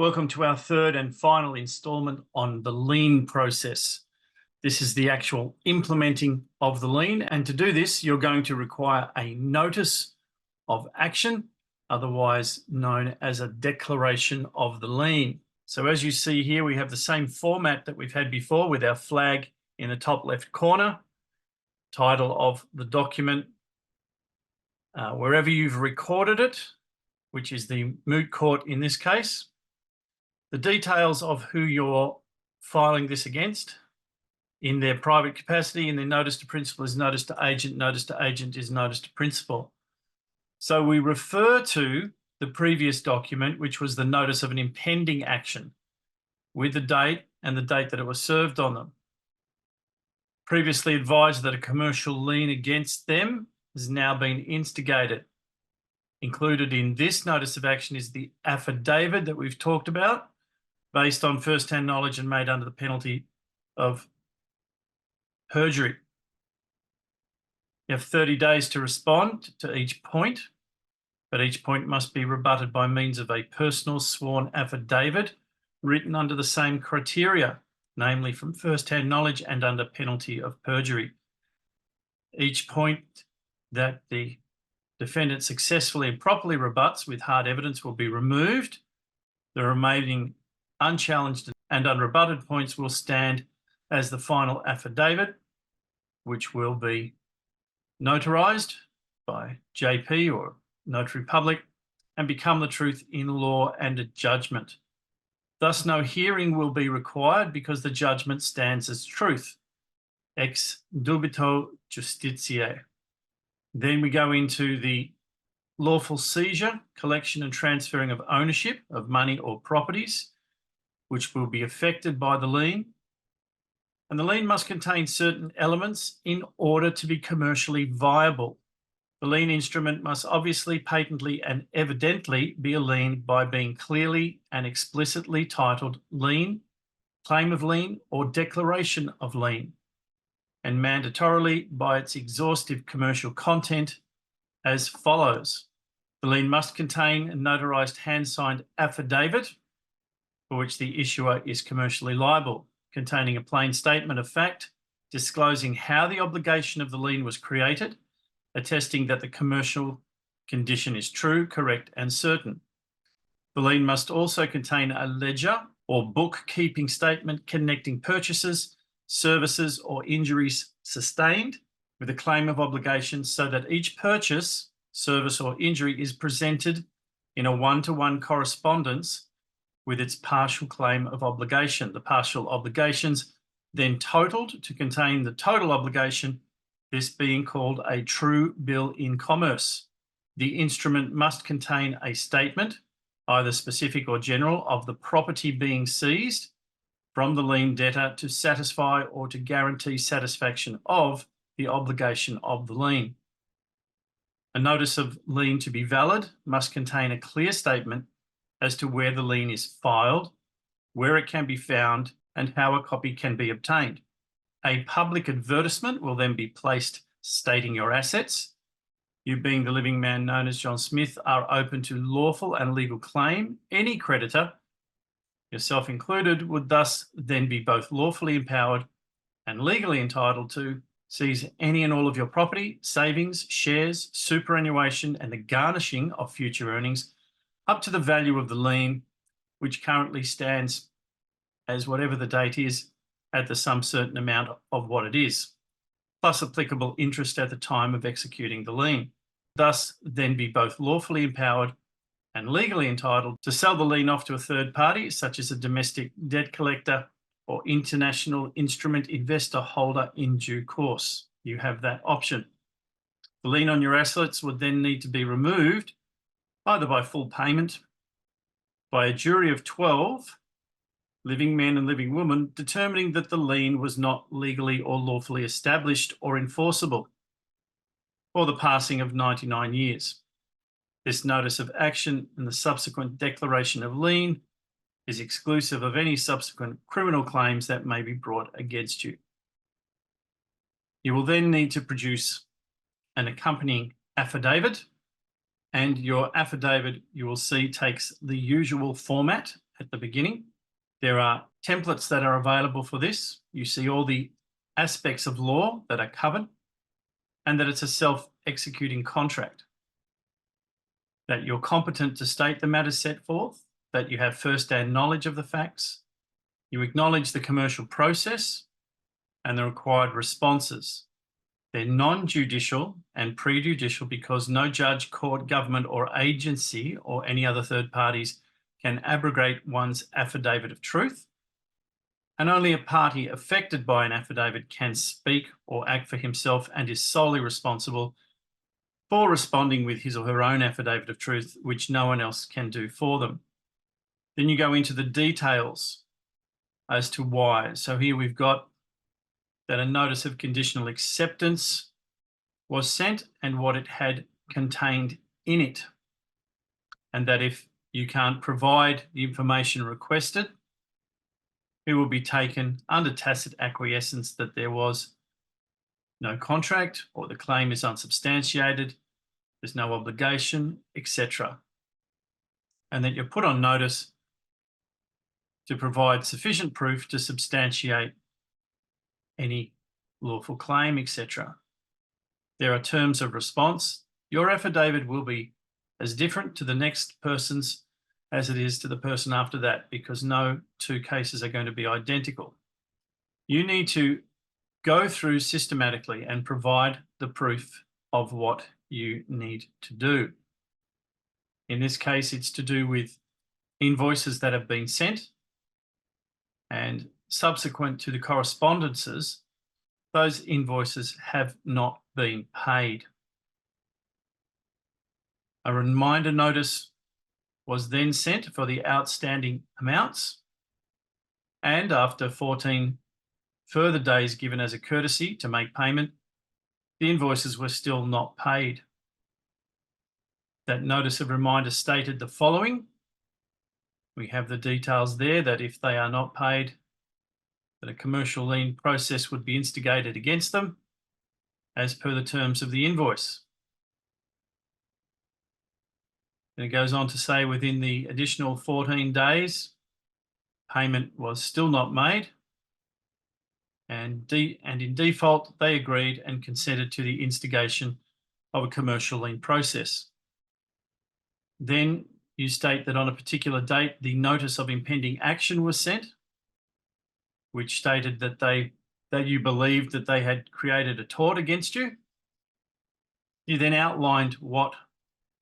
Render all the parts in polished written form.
Welcome to our third and final instalment on the lien process. This is the actual implementing of the lien, and to do this, you're going to require a notice of action, otherwise known as a declaration of the lien. So as you see here, we have the same format that we've had before with our flag in the top left corner, title of the document, wherever you've recorded it, which is the moot court in this case, the details of who you're filing this against in their private capacity, in their notice to principal is notice to agent is notice to principal. So we refer to the previous document, which was the notice of an impending action with the date and the date that it was served on them. Previously advised that a commercial lien against them has now been instigated. Included in this notice of action is the affidavit that we've talked about, based on first-hand knowledge and made under the penalty of perjury. You have 30 days to respond to each point, but each point must be rebutted by means of a personal sworn affidavit written under the same criteria, namely from first-hand knowledge and under penalty of perjury. Each point that the defendant successfully and properly rebuts with hard evidence will be removed. The remaining unchallenged and unrebutted points will stand as the final affidavit, which will be notarized by JP or Notary Public and become the truth in law and a judgment. Thus, no hearing will be required because the judgment stands as truth, ex dubito justitiae. Then we go into the lawful seizure, collection and transferring of ownership of money or properties, which will be affected by the lien. And the lien must contain certain elements in order to be commercially viable. The lien instrument must obviously, patently, and evidently be a lien by being clearly and explicitly titled lien, claim of lien, or declaration of lien, and mandatorily by its exhaustive commercial content as follows. The lien must contain a notarized hand-signed affidavit for which the issuer is commercially liable, containing a plain statement of fact, disclosing how the obligation of the lien was created, attesting that the commercial condition is true, correct, and certain. The lien must also contain a ledger or bookkeeping statement connecting purchases, services, or injuries sustained with a claim of obligation so that each purchase, service, or injury is presented in a one-to-one correspondence with its partial claim of obligation. The partial obligations then totaled to contain the total obligation, this being called a true bill in commerce. The instrument must contain a statement, either specific or general, of the property being seized from the lien debtor to satisfy or to guarantee satisfaction of the obligation of the lien. A notice of lien to be valid must contain a clear statement as to where the lien is filed, where it can be found, and how a copy can be obtained. A public advertisement will then be placed stating your assets. You, being the living man known as John Smith, are open to lawful and legal claim. Any creditor, yourself included, would thus then be both lawfully empowered and legally entitled to seize any and all of your property, savings, shares, superannuation, and the garnishing of future earnings up to the value of the lien, which currently stands as whatever the date is at the some certain amount of what it is, plus applicable interest at the time of executing the lien. Thus, then be both lawfully empowered and legally entitled to sell the lien off to a third party, such as a domestic debt collector or international instrument investor holder in due course. You have that option. The lien on your assets would then need to be removed either by full payment, by a jury of 12 living men and living women, determining that the lien was not legally or lawfully established or enforceable, or the passing of 99 years. This notice of action and the subsequent declaration of lien is exclusive of any subsequent criminal claims that may be brought against you. You will then need to produce an accompanying affidavit, and your affidavit, you will see, takes the usual format at the beginning. There are templates that are available for this. You see all the aspects of law that are covered, and that it's a self-executing contract, that you're competent to state the matters set forth, that you have first-hand knowledge of the facts, you acknowledge the commercial process and the required responses. They're non-judicial and prejudicial because no judge, court, government or agency or any other third parties can abrogate one's affidavit of truth, and only a party affected by an affidavit can speak or act for himself and is solely responsible for responding with his or her own affidavit of truth, which no one else can do for them. Then you go into the details as to why. So here we've got that a notice of conditional acceptance was sent and what it had contained in it, and that if you can't provide the information requested, it will be taken under tacit acquiescence that there was no contract or the claim is unsubstantiated, there's no obligation, etc. And that you're put on notice to provide sufficient proof to substantiate any lawful claim, etc. There are terms of response. Your affidavit will be as different to the next person's as it is to the person after that, because no two cases are going to be identical. You need to go through systematically and provide the proof of what you need to do. In this case, it's to do with invoices that have been sent, and subsequent to the correspondences, those invoices have not been paid. A reminder notice was then sent for the outstanding amounts, and after 14 further days given as a courtesy to make payment, the invoices were still not paid. That notice of reminder stated the following. We have the details there that if they are not paid, that a commercial lien process would be instigated against them as per the terms of the invoice. And it goes on to say within the additional 14 days, payment was still not made, and in default, they agreed and consented to the instigation of a commercial lien process. Then you state that on a particular date, the notice of impending action was sent, which stated that you believed that they had created a tort against you. You then outlined what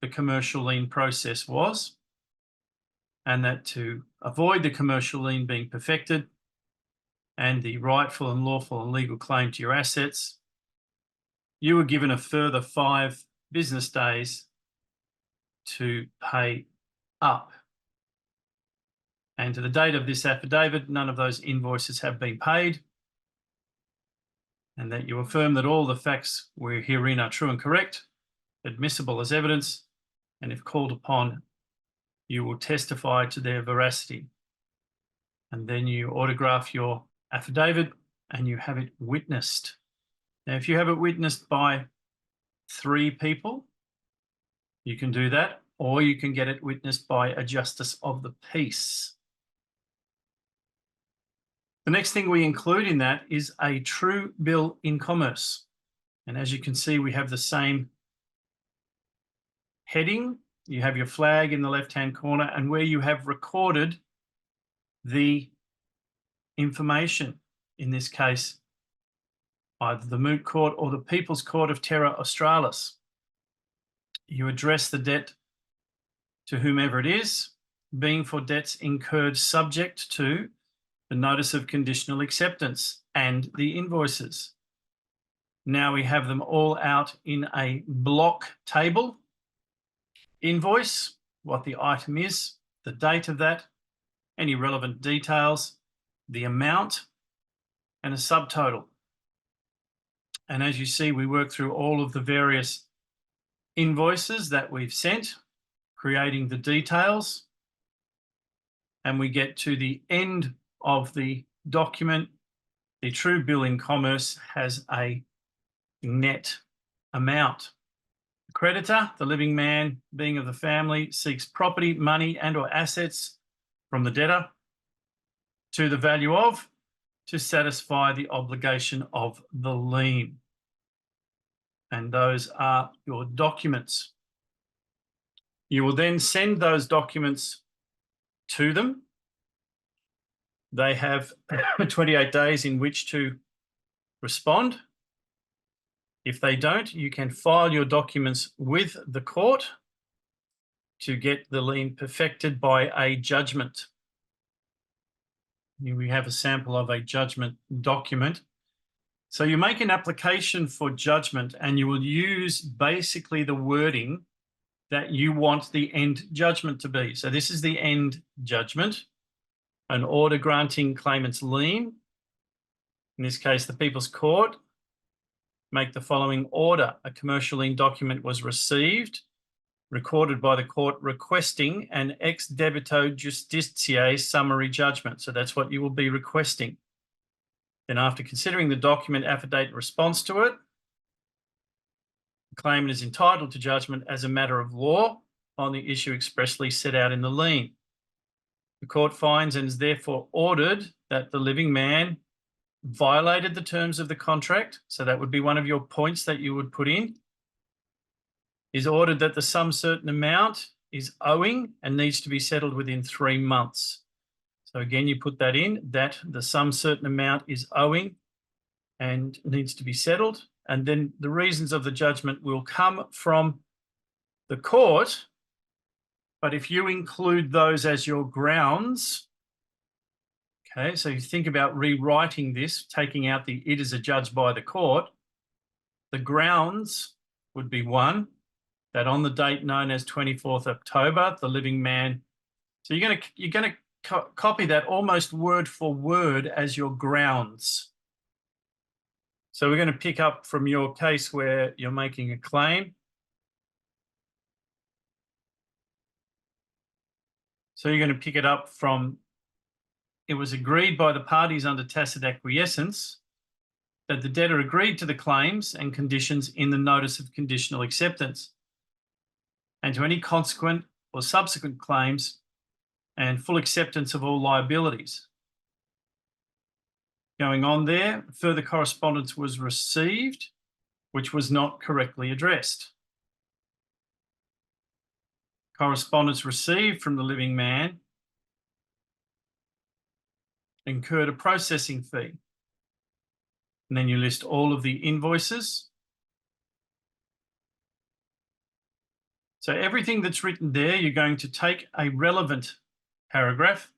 the commercial lien process was, and that to avoid the commercial lien being perfected and the rightful and lawful and legal claim to your assets, you were given a further 5 business days to pay up. And to the date of this affidavit, none of those invoices have been paid, and that you affirm that all the facts were herein are true and correct, admissible as evidence, and if called upon, you will testify to their veracity. And then you autograph your affidavit and you have it witnessed. Now, if you have it witnessed by 3 people, you can do that, or you can get it witnessed by a justice of the peace. The next thing we include in that is a true bill in commerce. And as you can see, we have the same heading. You have your flag in the left-hand corner, and where you have recorded the information, in this case, either the Moot Court or the People's Court of Terra Australis. You address the debt to whomever it is, being for debts incurred subject to the notice of conditional acceptance and the invoices. Now we have them all out in a block table. Invoice, what the item is, the date of that, any relevant details, the amount, and a subtotal. And as you see, we work through all of the various invoices that we've sent, creating the details, and we get to the end of the document. The true bill in commerce has a net amount. The creditor, the living man, being of the family, seeks property, money, and/or assets from the debtor to the value of to satisfy the obligation of the lien. And those are your documents. You will then send those documents to them. They have 28 days in which to respond. If they don't, you can file your documents with the court to get the lien perfected by a judgment. Here we have a sample of a judgment document. So you make an application for judgment and you will use basically the wording that you want the end judgment to be. So this is the end judgment, an order granting claimant's lien. In this case, the People's Court make the following order. A commercial lien document was received, recorded by the court requesting an ex debito justitiae summary judgment. So that's what you will be requesting. Then after considering the document, affidavit, response to it, the claimant is entitled to judgment as a matter of law on the issue expressly set out in the lien. The court finds and is therefore ordered that the living man violated the terms of the contract. So that would be one of your points that you would put in. Is ordered that the sum certain amount is owing and needs to be settled within 3 months. So again, you put that in, that the sum certain amount is owing and needs to be settled. And then the reasons of the judgment will come from the court. But if you include those as your grounds, okay, so you think about rewriting this, taking out the it is adjudged by the court, the grounds would be one, that on the date known as 24th October, the living man. So you're going to copy that almost word for word as your grounds. So we're going to pick up from your case where you're making a claim. So you're going to pick it up from, it was agreed by the parties under tacit acquiescence that the debtor agreed to the claims and conditions in the notice of conditional acceptance and to any consequent or subsequent claims and full acceptance of all liabilities. Going on there, further correspondence was received, which was not correctly addressed. Correspondence received from the living man incurred a processing fee. And then you list all of the invoices. So everything that's written there, you're going to take a relevant paragraph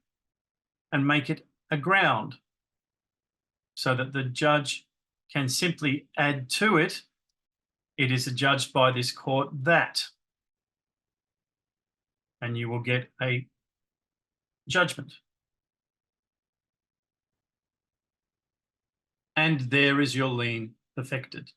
and make it a ground so that the judge can simply add to it, it is adjudged by this court that, and you will get a judgment. And there is your lien perfected.